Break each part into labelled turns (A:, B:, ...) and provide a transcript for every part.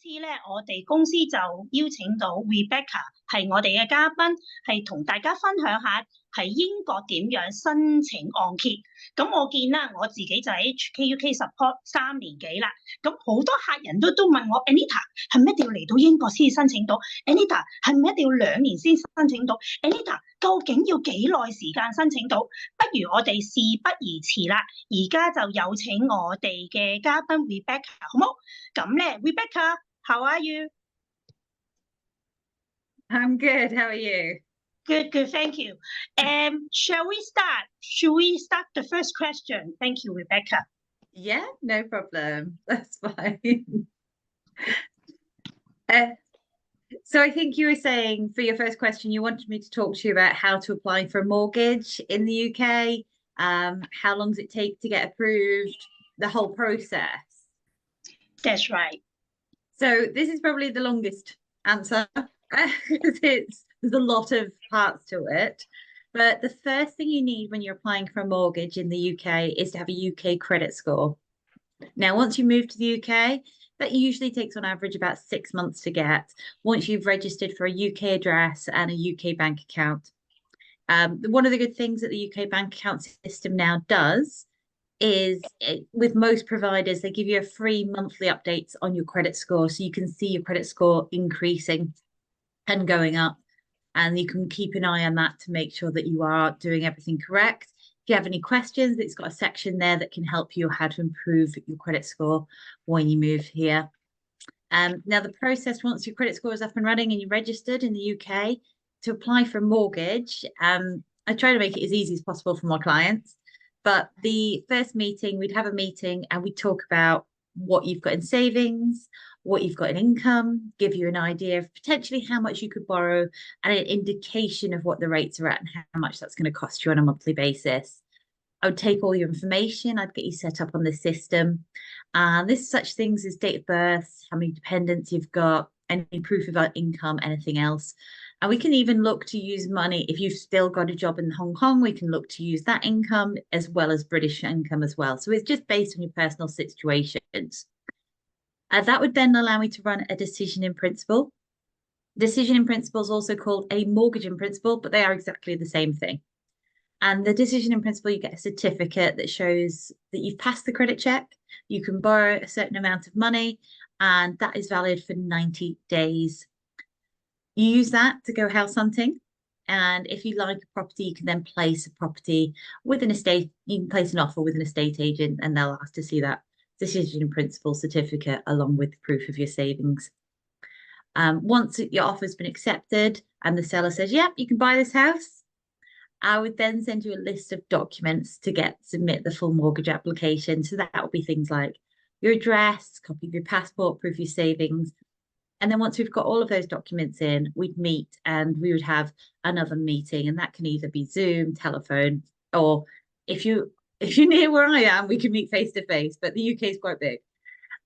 A: 次咧，我哋公司就邀請到 Rebecca 係我哋嘅嘉賓，係同大家分享下喺英國點樣申請按揭。咁我見啦，我自己就喺 HKUK support 3年幾啦。咁好多客人都問我 Anita 係咪一定要嚟到英國先申請到 ？Anita 係咪一定要2年先申請到 ？Anita 究竟要幾耐時間申請到？不如我哋事不宜遲啦，而家就有請我哋嘅嘉賓 Rebecca， 好冇？咁咧 Rebecca。How are you?
B: I'm good. How are you?
A: Good, thank you. Shall we start? Should we start the first question? Thank you, Rebecca.
B: Yeah, no problem. That's fine. So I think you were saying for your first question, you wanted me to talk to you about how to apply for a mortgage in the UK, how long does it take to get approved, the whole process.
A: That's right.
B: So this is probably the longest answer because there's a lot of parts to it. But the first thing you need when you're applying for a mortgage in the UK is to have a UK credit score. Now, once you move to the UK, that usually takes on average about 6 months to get once you've registered for a UK address and a UK bank account. One of the good things that the UK bank account system now does is with most providers, they give you a free monthly updates on your credit score. So you can see your credit score increasing and going up. And you can keep an eye on that to make sure that you are doing everything correct. If you have any questions, it's got a section there that can help you how to improve your credit score when you move here. Now, the process, once your credit score is up and running and you're registered in the UK to apply for a mortgage, I try to make it as easy as possible for my clients. But the first meeting, we'd have a meeting and we'd talk about what you've got in savings, what you've got in income, give you an idea of potentially how much you could borrow and an indication of what the rates are at and how much that's going to cost you on a monthly basis. I would take all your information, I'd get you set up on the system. This is such things as date of birth, how many dependents you've got, any proof of income, anything else. And we can even look to use money. If you've still got a job in Hong Kong, we can look to use that income as well as British income as well. So it's just based on your personal situations. That would then allow me to run a decision in principle. Decision in principle is also called a mortgage in principle, but they are exactly the same thing. And the decision in principle, you get a certificate that shows that you've passed the credit check. You can borrow a certain amount of money, and that is valid for 90 days. You use that to go house hunting. And if you like a property, you can then place a property with an estate. You can place an offer with an estate agent and they'll ask to see that decision in principle certificate along with proof of your savings. Once your offer has been accepted and the seller says, yeah, you can buy this house, I would then send you a list of documents to submit the full mortgage application. So that will be things like your address, copy of your passport, proof of your savings. And then once we've got all of those documents in, we'd meet and we would have another meeting. And that can either be Zoom, telephone, or if you're near where I am, we can meet face to face. But the UK is quite big.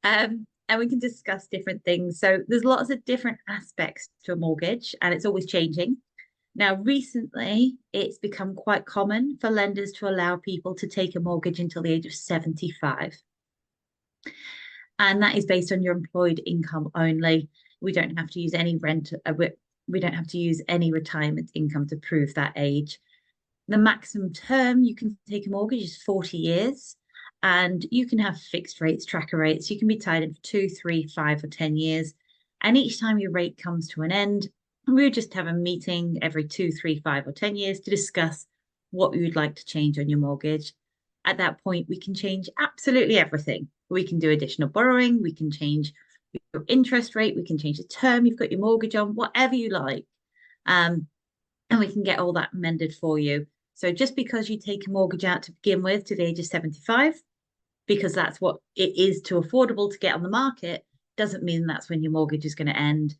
B: And we can discuss different things. So there's lots of different aspects to a mortgage and it's always changing. Now, recently, it's become quite common for lenders to allow people to take a mortgage until the age of 75. And that is based on your employed income only. We don't have to use any we don't have to use any retirement income to prove that age. The maximum term you can take a mortgage is 40 years. And you can have fixed rates, tracker rates. You can be tied in for 2, 3, 5, or 10 years. And each time your rate comes to an end, we would just have a meeting every 2, 3, 5, or 10 years to discuss what we would like to change on your mortgage. At that point, we can change absolutely everything. We can do additional borrowing. We can change your interest rate. We can change the term you've got your mortgage on, whatever you like. And we can get all that amended for you. So just because you take a mortgage out to begin with to the age of 75, because that's what it is too affordable to get on the market, doesn't mean that's when your mortgage is going to end.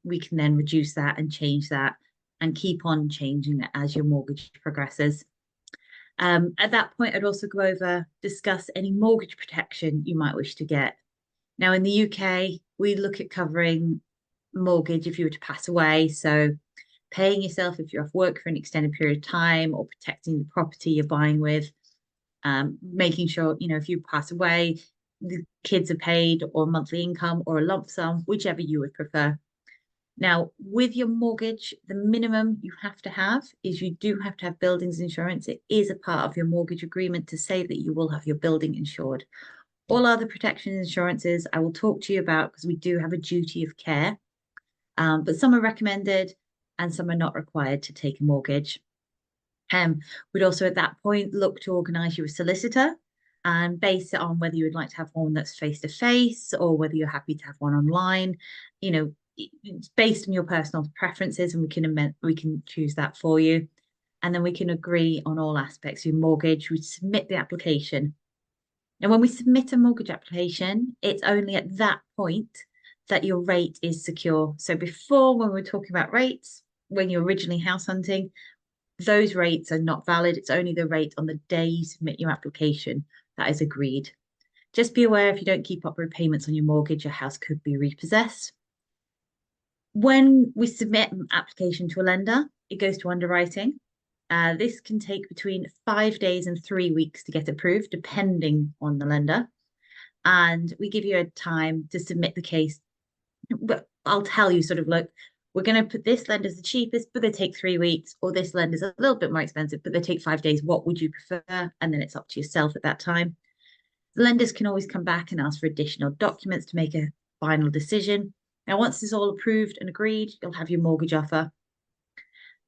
B: We can then reduce that and change that and keep on changing it as your mortgage progresses. At that point, I'd also discuss any mortgage protection you might wish to get. Now, in the UK, we look at covering mortgage if you were to pass away. So paying yourself if you're off work for an extended period of time or protecting the property you're buying with, making sure, if you pass away, the kids are paid, or monthly income, or a lump sum, whichever you would prefer. Now, with your mortgage, the minimum you have to have is you do have to have buildings insurance. It is a part of your mortgage agreement to say that you will have your building insured. All other protection insurances I will talk to you about because we do have a duty of care, but some are recommended and some are not required to take a mortgage. We'd also at that point look to organise you a solicitor and base it on whether you would like to have one that's face-to-face or whether you're happy to have one online. You know, it's based on your personal preferences, and we can choose that for you. And then we can agree on all aspects of your mortgage. We submit the application. And when we submit a mortgage application, it's only at that point that your rate is secure. So before, when we were talking about rates, when you're originally house hunting, those rates are not valid. It's only the rate on the day you submit your application that is agreed. Just be aware, if you don't keep up repayments on your mortgage, your house could be repossessed. When we submit an application to a lender, it goes to underwriting. This can take between 5 days and 3 weeks to get approved, depending on the lender. And we give you a time to submit the case. But I'll tell you sort of, look, we're going to put this lender's the cheapest, but they take 3 weeks, or this lender's a little bit more expensive, but they take 5 days. What would you prefer? And then it's up to yourself at that time. The lenders can always come back and ask for additional documents to make a final decision. Now, once it's all approved and agreed, you'll have your mortgage offer.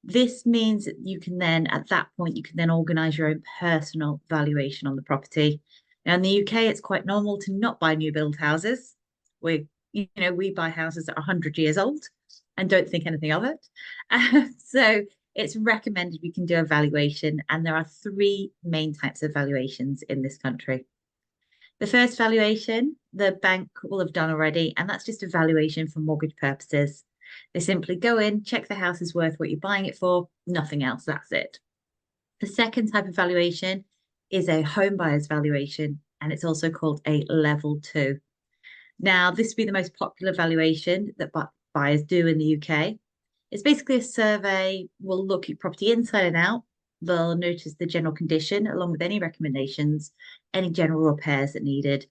B: This means that you can then, at that point, you can then organise your own personal valuation on the property. Now, in the UK, it's quite normal to not buy new build houses. We buy houses that are 100 years old and don't think anything of it. So it's recommended we can do a valuation, and there are 3 main types of valuations in this country. The first valuation, the bank will have done already, and that's just a valuation for mortgage purposes. They simply go in, check the house is worth what you're buying it for, nothing else, that's it. The second type of valuation is a home buyer's valuation, and it's also called a level 2. Now, this would be the most popular valuation that buyers do in the UK. It's basically a survey. We'll look at your property inside and out. They'll notice the general condition along with any recommendations, any general repairs that needed.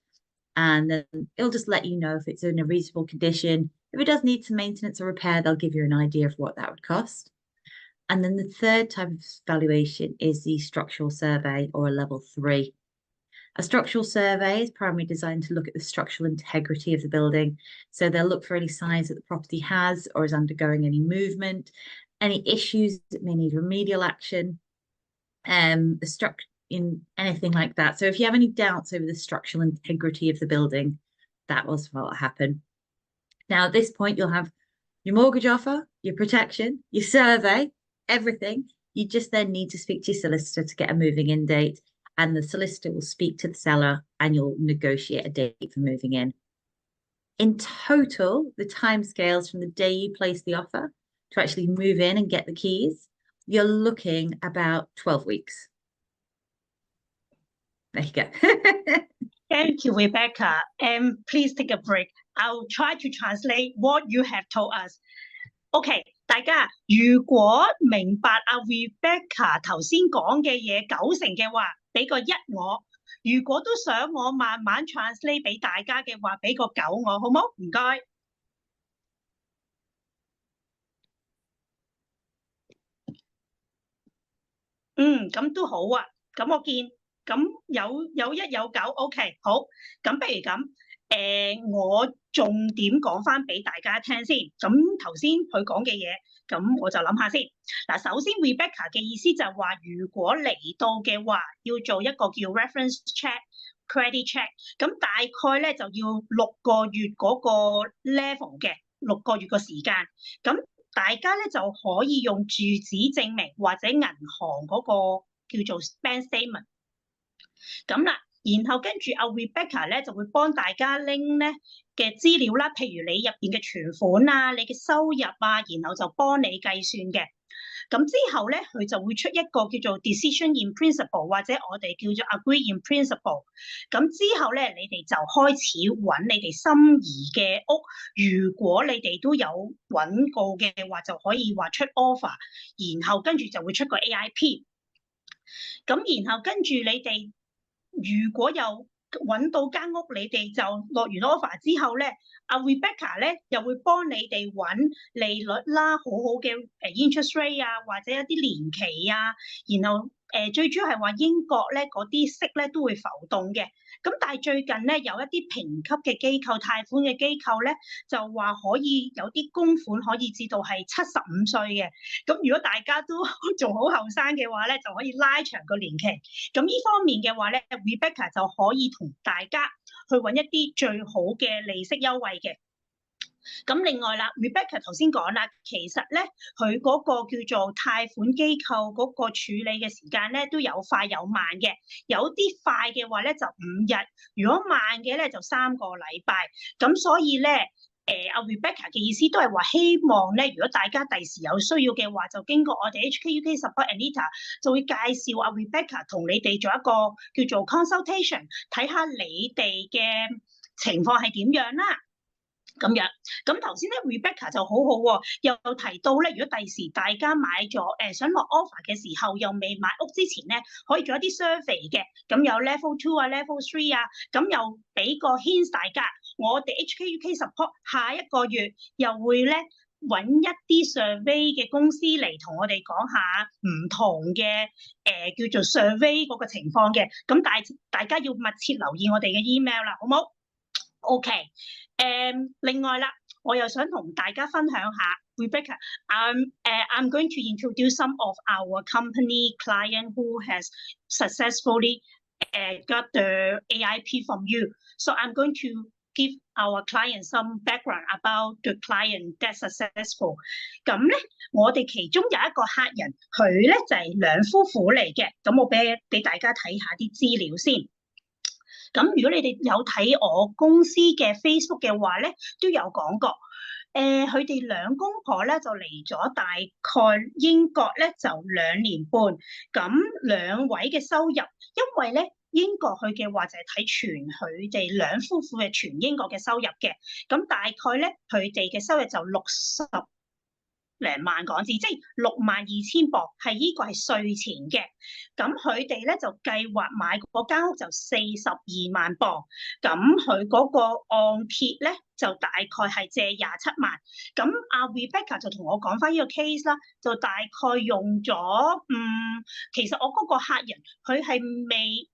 B: And then it'll just let you know if it's in a reasonable condition. If it does need some maintenance or repair, they'll give you an idea of what that would cost. And then the third type of valuation is the structural survey, or a level 3. A structural survey is primarily designed to look at the structural integrity of the building. So they'll look for any signs that the property has or is undergoing any movement, any issues that may need remedial action, the structure in anything like that. So if you have any doubts over the structural integrity of the building, that was what will happen. Now, at this point, you'll have your mortgage offer, your protection, your survey, everything. You just then need to speak to your solicitor to get a moving in date, and the solicitor will speak to the seller and you'll negotiate a date for moving in. In total, the timescales from the day you place the offer to actually move in and get the keys, you're looking about 12 weeks. There you go.
A: Thank you, Rebecca. Please take a break. I'll try to translate what you have told us. OK， 大家如果明白阿 Rebecca 頭先講嘅嘢90%嘅話，俾個1我；如果都想我慢慢 translate 俾大家嘅話，俾個9我，好冇？唔該。咁都好啊。咁我見咁有1有9 ，OK， 好。咁不如咁。我重點講翻俾大家聽先。咁頭先佢講嘅嘢，咁我就諗下先。嗱，首先 Rebecca 嘅意思就係話，如果嚟到嘅話，要做一個叫 reference check、credit check， 咁大概咧就要6個月嗰個 level 嘅6個月個時間。咁大家咧就可以用住址證明或者銀行嗰個叫做 bank statement。咁啦。然後跟住阿 Rebecca 咧就會幫大家拎咧嘅資料啦，譬如你入邊嘅存款啊、你嘅收入啊，然後就幫你計算嘅。咁之後咧，佢就會出一個叫做 decision in principle， 或者我哋叫做 agree in principle。咁之後咧，你哋就開始揾你哋心儀嘅屋。如果你哋都有揾過嘅話，就可以話出 offer， 然後跟住就會出個 AIP。咁然後跟住你哋。如果有揾到間屋，你哋就落完 offer 之後咧，阿 Rebecca 咧又會幫你哋揾利率啦，好好嘅interest rate 啊，或者一啲年期啊，然後最主要係話英國咧嗰啲息咧都會浮動嘅。咁但係最近咧有一啲評級嘅機構、貸款嘅機構咧就話可以有啲供款可以至到係75歲嘅。咁如果大家都仲好後生嘅話咧，就可以拉長個年期。咁呢方面嘅話咧 ，Rebecca 就可以同大家去揾一啲最好嘅利息優惠嘅。咁另外啦 ，Rebecca 頭先講啦，其實咧佢嗰個叫做貸款機構嗰個處理嘅時間咧都有快有慢嘅，有啲快嘅話咧就5日，如果慢嘅咧就3個禮拜。咁所以咧，阿 Rebecca 嘅意思都係話希望咧，如果大家第時有需要嘅話，就經過我哋 HKUK Support Anita 就會介紹阿 Rebecca 同你哋做一個叫做 consultation， 睇下你哋嘅情況係點樣啦。咁樣，咁頭先咧 Rebecca 就好好喎，又提到咧，如果第時大家買咗想落 offer 嘅時候，又未買屋之前咧，可以做一啲 survey 嘅，咁有 level 2啊、level 3啊，咁又俾個 hint 大家，我哋 HKUK Support 下一個月又會咧揾一啲 survey 嘅公司嚟同我哋講下唔同嘅叫做 survey 嗰個情況嘅，咁大家要密切留意我哋嘅 email 啦，好冇 ？OK。另外啦，我又想同大家分享下 Rebecca。I'm going to introduce some of our company client who has successfully got the AIP from you. So I'm going to give our clients some background about the client that's successful. 咁咧，我哋其中有一個客人，佢咧就係兩夫婦嚟嘅。咁我俾大家睇下啲資料先。咁如果你哋有睇我公司嘅 Facebook 嘅話咧，都有講過，佢哋兩公婆咧就嚟咗大概英國咧就2年半，咁兩位嘅收入，因為咧英國佢嘅話就係睇全佢哋兩夫婦嘅全英國嘅收入嘅，咁大概咧佢哋嘅收入就60零萬港紙，即係62,000磅，係呢個係稅前嘅。咁佢哋咧就計劃買嗰間屋就42萬磅，咁佢嗰個按揭咧就大概係借27萬。咁阿 Rebecca 就同我講翻呢個 case 啦，就大概用咗其實我嗰個客人佢係未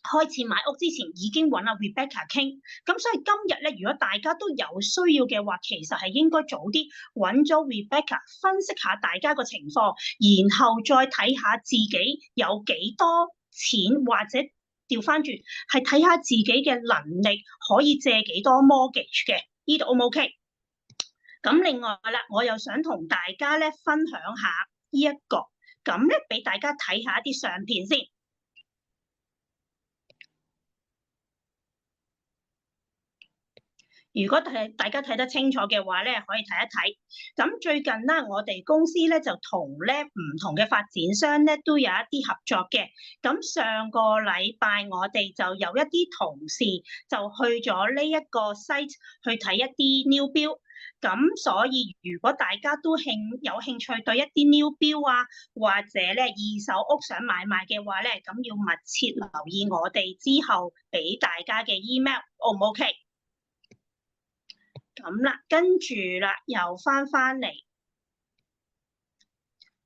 A: 開始買屋之前已經揾阿 Rebecca 傾，咁所以今日咧，如果大家都有需要嘅話，其實係應該早啲揾咗 Rebecca 分析下大家個情況，然後再睇下自己有幾多錢，或者調翻轉係睇下自己嘅能力可以借幾多 mortgage 嘅，呢度 O 唔 OK？ 咁另外啦，我又想同大家咧分享下呢一個，咁咧俾大家睇下一啲相片先。如果大家睇得清楚嘅話咧，可以睇一睇。咁最近咧，我哋公司咧就同咧唔同嘅發展商咧都有一啲合作嘅。咁上個禮拜我哋就有一啲同事就去咗呢一個 site 去睇一啲 new build。咁所以如果大家都有興趣對一啲 new build 啊，或者咧二手屋想買賣嘅話咧，咁要密切留意我哋之後俾大家嘅 email，O 唔 OK？咁啦，跟住啦，又翻嚟。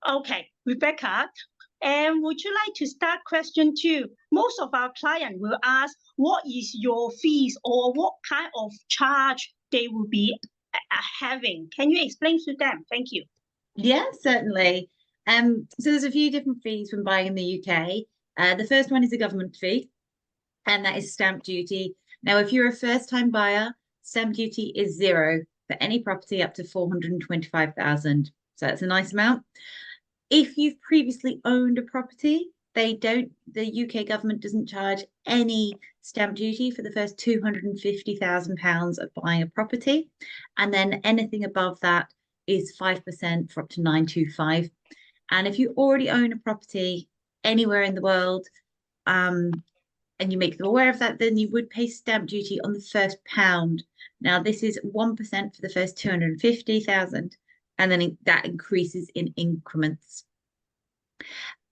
A: Okay, Rebecca, would you like to start question 2? Most of our clients will ask, what is your fees or what kind of charge they will be having? Can you explain to them? Thank you.
B: Yeah, certainly. So there's a few different fees when buying in the UK. The first one is a government fee, and that is stamp duty. Now, if you're a first-time buyer, stamp duty is 0 for any property up to 425,000. So that's a nice amount. If you've previously owned a property, the UK government doesn't charge any stamp duty for the first £250,000 of buying a property. And then anything above that is 5% for up to 925. And if you already own a property anywhere in the world, and you make them aware of that, then you would pay stamp duty on the first pound. Now, this is 1% for the first 250,000, and then that increases in increments.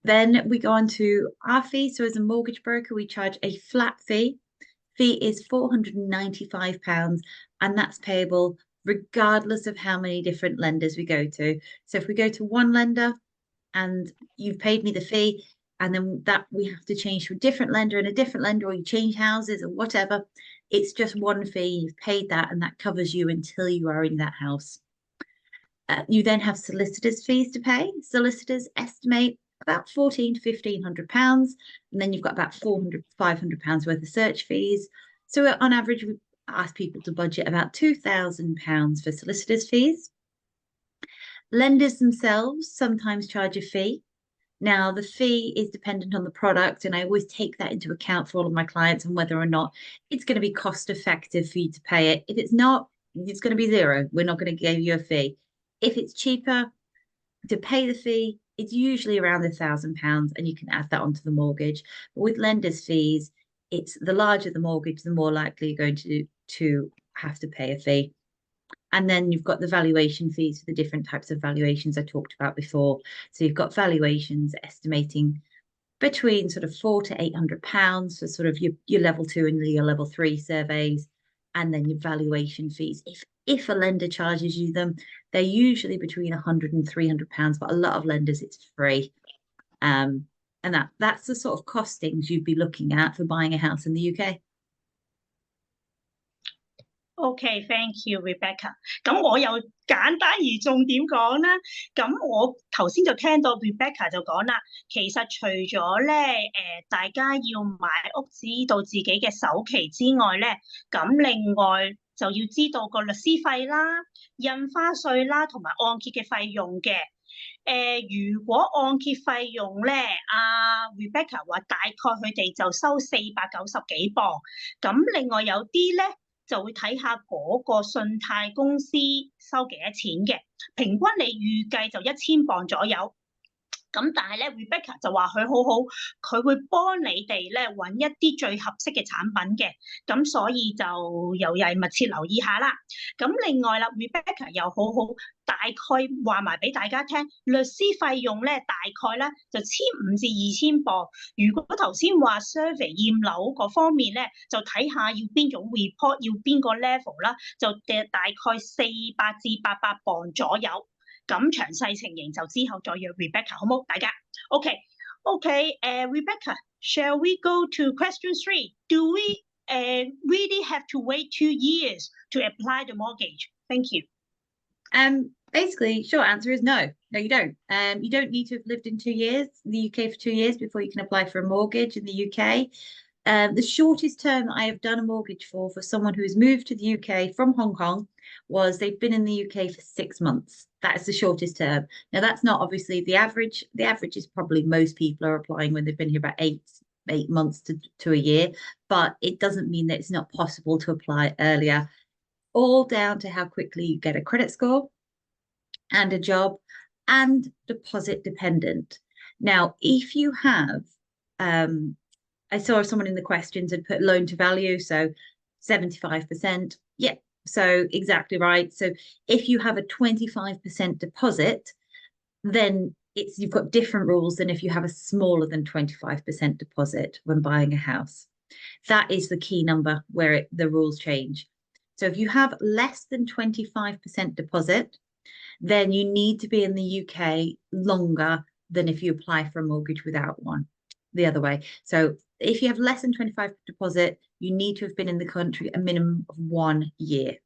B: Then we go on to our fee. So as a mortgage broker, we charge a flat fee. fee is £495, and that's payable regardless of how many different lenders we go to. So if we go to one lender and you've paid me the fee, and then that we have to change to a different lender and a different lender, or you change houses or whatever, it's just one fee. You've paid that, and that covers you until you are in that house. You then have solicitors' fees to pay. Solicitors estimate about £1,400 to £1,500, and then you've got about £500 worth of search fees. So on average, we ask people to budget about £2,000 for solicitors' fees. Lenders themselves sometimes charge a fee. Now, the fee is dependent on the product, and I always take that into account for all of my clients and whether or not it's going to be cost effective for you to pay it. If it's not, it's going to be zero. We're not going to give you a fee. If it's cheaper to pay the fee, it's usually around £1,000, and you can add that onto the mortgage. But with lenders' fees, it's the larger the mortgage, the more likely you're going to have to pay a fee. And then you've got the valuation fees for the different types of valuations I talked about before. So you've got valuations estimating between sort of £400 to £800 for sort of your level 2 and your level 3 surveys, and then your valuation fees. If a lender charges you them, they're usually between £100 and £300, but a lot of lenders it's free. And that's the sort of costings you'd be looking at for buying a house in the UK.
A: Okay, thank you, Rebecca. 咁我又簡單而重點講啦。咁我頭先就聽到 Rebecca 就講啦，其實除咗咧大家要買屋知道自己嘅首期之外咧，咁另外就要知道個律師費啦、印花稅啦，同埋按揭嘅費用嘅。如果按揭費用咧，Rebecca 話大概佢哋就收490幾磅，咁另外有啲咧就會睇下嗰個信貸公司收幾多錢嘅，平均你預計就1000磅左右。咁但係咧 ，Rebecca 就話佢好好，佢會幫你哋咧揾一啲最合適嘅產品嘅，咁所以就又係密切留意下啦。咁另外啦 ，Rebecca 又好好大概話埋俾大家聽，律師費用咧大概咧就1500至2000磅。如果頭先話 survey 驗樓嗰方面咧，就睇下要邊種 report， 要邊個 level 啦，就大概400至800磅左右。咁詳細情形就之後再約 Rebecca 好冇？大家 Rebecca, shall we go to question 3? Do we really have to wait 2 years to apply the mortgage? Thank you.
B: Basically, short answer is no. No, you don't. You don't need to have lived in 2 years, in the UK for 2 years before you can apply for a mortgage in the UK. The shortest term that I have done a mortgage for someone who has moved to the UK from Hong Kong was they've been in the UK for 6 months. That is the shortest term. Now, that's not obviously the average. The average is probably most people are applying when they've been here about eight months to a year, but it doesn't mean that it's not possible to apply earlier. All down to how quickly you get a credit score and a job, and deposit dependent. Now, if you have, I saw someone in the questions had put loan to value, so 75%. Yeah, so exactly right. So if you have a 25% deposit, then you've got different rules than if you have a smaller than 25% deposit when buying a house. That is the key number where the rules change. So if you have less than 25% deposit, then you need to be in the UK longer than if you apply for a mortgage without one, the other way. So if you have less than 25% deposit, you need to have been in the country a minimum of 1 year.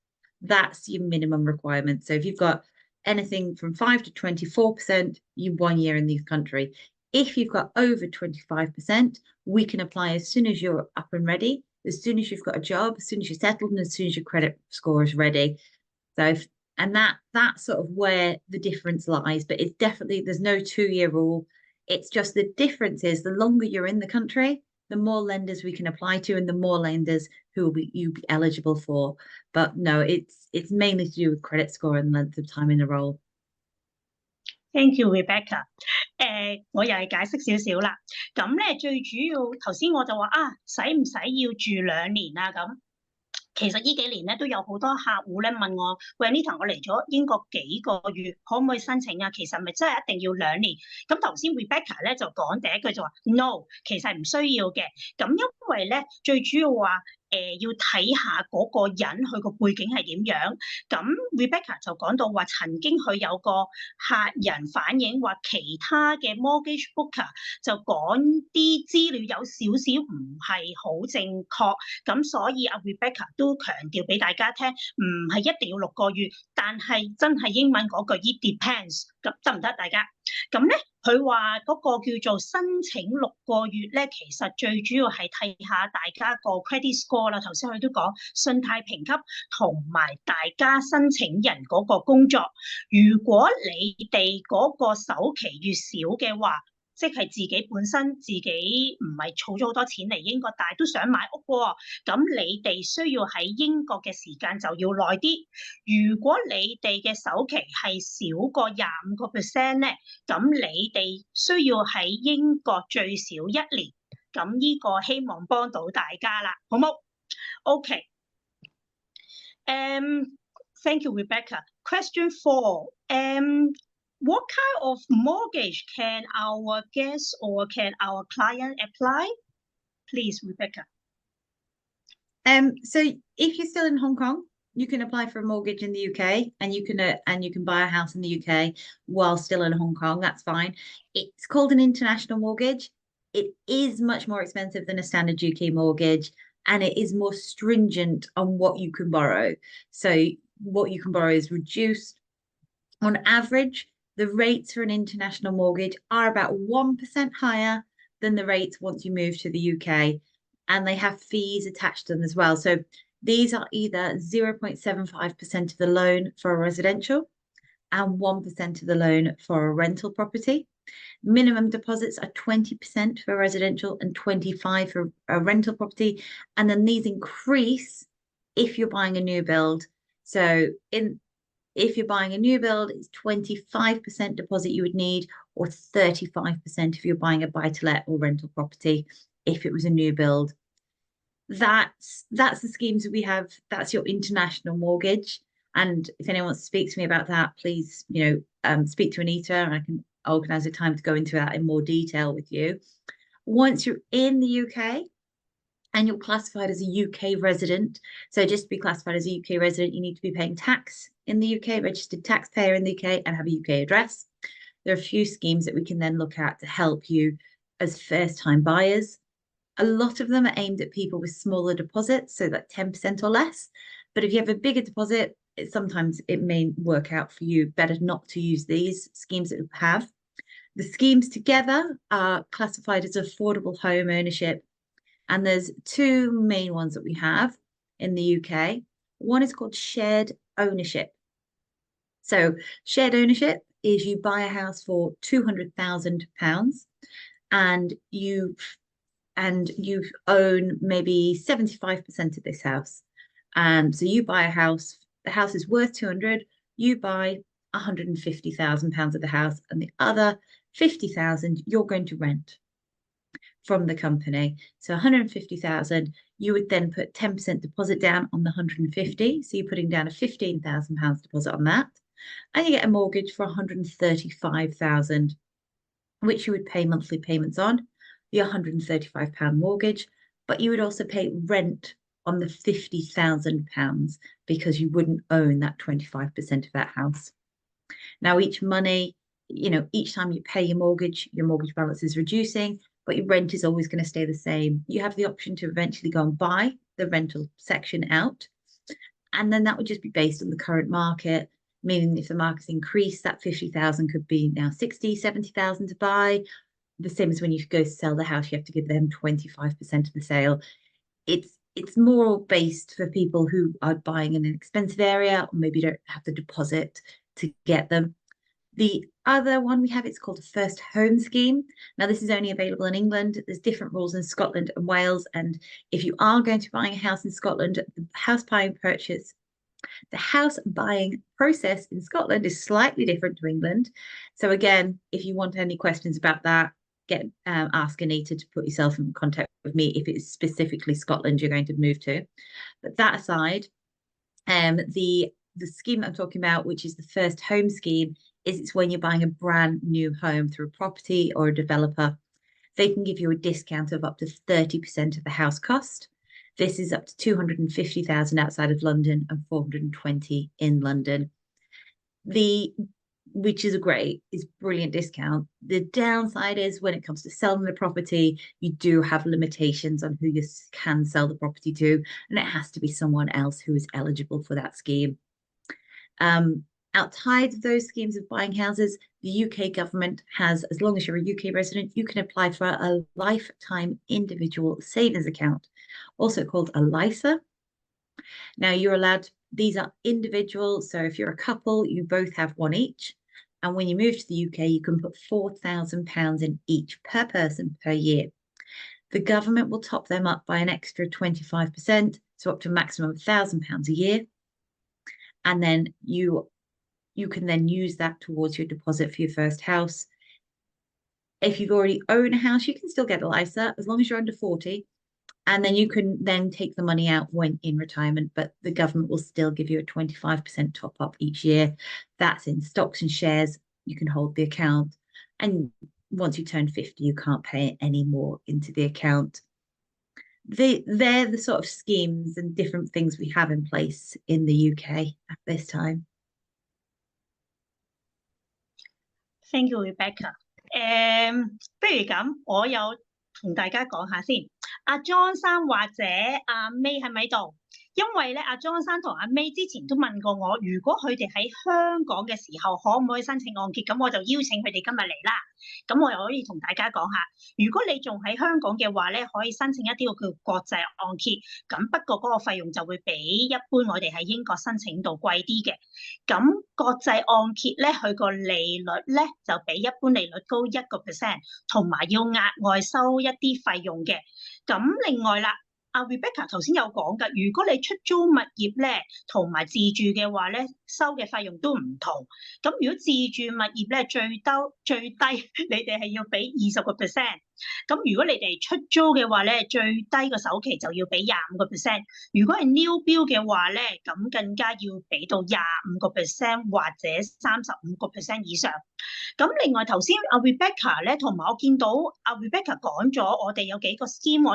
B: That's your minimum requirement. So if you've got anything from 5 to 24%, you 1 year in the country. If you've got over 25%, we can apply as soon as you're up and ready, as soon as you've got a job, as soon as you're settled, and as soon as your credit score is ready. So that's sort of where the difference lies. But it's definitely, there's no 2-year rule. It's just the difference is the longer you're in the country, the more lenders we can apply to, and the more lenders who will be you be eligible for. But no, it's mainly to do with credit score and length of time in a role.
A: Thank you, Rebecca. 我又係解釋少少啦。咁咧最主要頭先我就話使唔使要住2年啊？咁其實呢幾年咧都有好多客戶咧問我，喂 Anita， 我嚟咗英國幾個月，可唔可以申請啊？其實咪真係一定要2年？咁頭先 Rebecca 咧就講第一句就話 no， 其實唔需要嘅。咁因為咧最主要話要睇下嗰個人佢個背景係點樣。咁 Rebecca 就講到話，曾經佢有個客人反映話，其他嘅 mortgage booker 就講啲資料有少少唔係好正確，咁所以阿 Rebecca 都強調俾大家聽，唔係一定要6個月，但係真係英文嗰句 it depends， 咁得唔得大家？咁咧，佢話嗰個叫做申請6個月咧，其實最主要係睇下大家個 credit score 啦。頭先佢都講信貸評級同埋大家申請人嗰個工作。如果你哋嗰個首期越少嘅話，即係自己本身自己唔係儲咗好多錢嚟英國，但係都想買屋喎，咁你哋需要喺英國嘅時間就要耐啲。如果你哋嘅首期係少過25%咧，咁你哋需要喺英國最少1年。咁呢個希望幫到大家啦，好冇 ？OK。Thank you, Rebecca. Question 4. What kind of mortgage can our guest or can our client apply? Please, Rebecca.
B: So if you're still in Hong Kong, you can apply for a mortgage in the UK, and you can buy a house in the UK while still in Hong Kong. That's fine. It's called an international mortgage. It is much more expensive than a standard UK mortgage, and it is more stringent on what you can borrow. So what you can borrow is reduced. On average, the rates for an international mortgage are about 1% higher than the rates once you move to the UK, and they have fees attached to them as well. So these are either 0.75% of the loan for a residential and 1% of the loan for a rental property. Minimum deposits are 20% for residential and 25% for a rental property, and then these increase if you're buying a new build. So if you're buying a new build, it's 25% deposit you would need, or 35% if you're buying a buy-to-let or rental property if it was a new build. That's the schemes that we have. That's your international mortgage. And if anyone wants to speak to me about that, please, speak to Anita, and I can organise a time to go into that in more detail with you. Once you're in the UK and you're classified as a UK resident, so just to be classified as a UK resident, you need to be paying tax in the UK, registered taxpayer in the UK, and have a UK address. There are a few schemes that we can then look at to help you as first-time buyers. A lot of them are aimed at people with smaller deposits, so like 10% or less. But if you have a bigger deposit, sometimes it may work out for you better not to use these schemes that we have. The schemes together are classified as affordable home ownership. And there's two main ones that we have in the UK. One is called shared ownership. So shared ownership is you buy a house for £200,000 and you own maybe 75% of this house. And so you buy a house, the house is worth 200, you buy £150,000 of the house, and the other 50,000 you're going to rent from the company. So 150,000, you would then put 10% deposit down on the 150. So you're putting down a £15,000 deposit on that, and you get a mortgage for 135,000, which you would pay monthly payments on, the £135 mortgage, but you would also pay rent on the £50,000 because you wouldn't own that 25% of that house. Now, each time you pay your mortgage balance is reducing, but your rent is always going to stay the same. You have the option to eventually go and buy the rental section out, and then that would just be based on the current market, meaning if the market's increased, that 50,000 could be now 60, 70,000 to buy. The same as when you go to sell the house, you have to give them 25% of the sale. It's more based for people who are buying in an expensive area, or maybe don't have the deposit to get them. The other one we have, it's called a first home scheme. Now, this is only available in England. There's different rules in Scotland and Wales. And if you are going to buy a house in Scotland, the house buying process in Scotland is slightly different to England. So again, if you want any questions about that, ask Anita to put yourself in contact with me if it's specifically Scotland you're going to move to. But that aside, the scheme I'm talking about, which is the first home scheme, it's when you're buying a brand new home through a property or a developer. They can give you a discount of up to 30% of the house cost. This is up to 250,000 outside of London and 420 in London. Which is brilliant discount. The downside is when it comes to selling the property, you do have limitations on who you can sell the property to, and it has to be someone else who is eligible for that scheme. Outside of those schemes of buying houses, the UK government has, as long as you're a UK resident, you can apply for a lifetime individual savings account, also called a LISA. Now you're allowed, these are individual, so if you're a couple, you both have one each. And when you move to the UK, you can put £4,000 in each per person per year. The government will top them up by an extra 25%, so up to a maximum of £1,000 a year. And then you can then use that towards your deposit for your first house. If you've already owned a house, you can still get a LISA as long as you're under 40. And then you can then take the money out when in retirement, but the government will still give you a 25% top up each year. That's in stocks and shares. You can hold the account. And once you turn 50, you can't pay any more into the account. They're the sort of schemes and different things we have in place in the UK at this time.
A: Thank you, Rebecca. 不如咁，我有同大家講下先。阿 John 生或者阿 May 係咪喺度？因為咧，阿 John 生同阿 May 之前都問過我，如果佢哋喺香港嘅時候，可唔可以申請按揭？咁我就邀請佢哋今日嚟啦。咁我又可以同大家講下，如果你仲喺香港嘅話咧，可以申請一啲叫國際按揭。咁不過嗰個費用就會比一般我哋喺英國申請到貴啲嘅。咁國際按揭咧，佢個利率咧就比一般利率高1%，同埋要額外收一啲費用嘅。咁另外啦。阿 Rebecca 頭先有講㗎，如果你出租物業咧，同埋自住嘅話咧，收嘅費用都唔同。咁如果自住物業咧，最低你哋係要俾20%。咁如果你哋出租嘅話咧，最低個首期就要俾25%。如果係 new build 嘅話咧，咁更加要俾到25%或者35%以上。咁另外頭先阿 Rebecca 咧，同埋我見到阿 Rebecca 講咗，我哋有幾個 scheme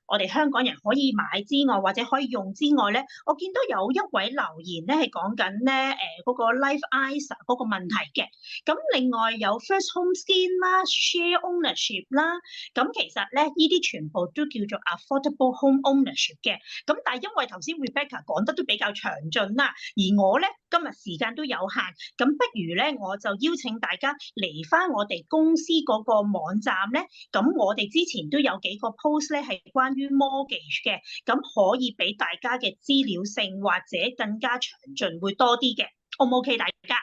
A: 我哋香港人可以買之外，或者可以用之外咧，我見到有一位留言咧係講緊咧嗰個 Life ISA 嗰個問題嘅。咁另外有 First Home Scheme 啦、Share Ownership 啦，咁其實咧呢啲全部都叫做 Affordable Home Ownership 嘅。咁但係因為頭先 Rebecca 講得都比較詳盡啦，而我咧今日時間都有限，咁不如咧我就邀請大家嚟返我哋公司嗰個網站咧，咁我哋之前都有幾個 post 咧係關於 mortgage 嘅，咁可以俾大家嘅資料性或者更加詳盡會多啲嘅，O 唔 OK 大家？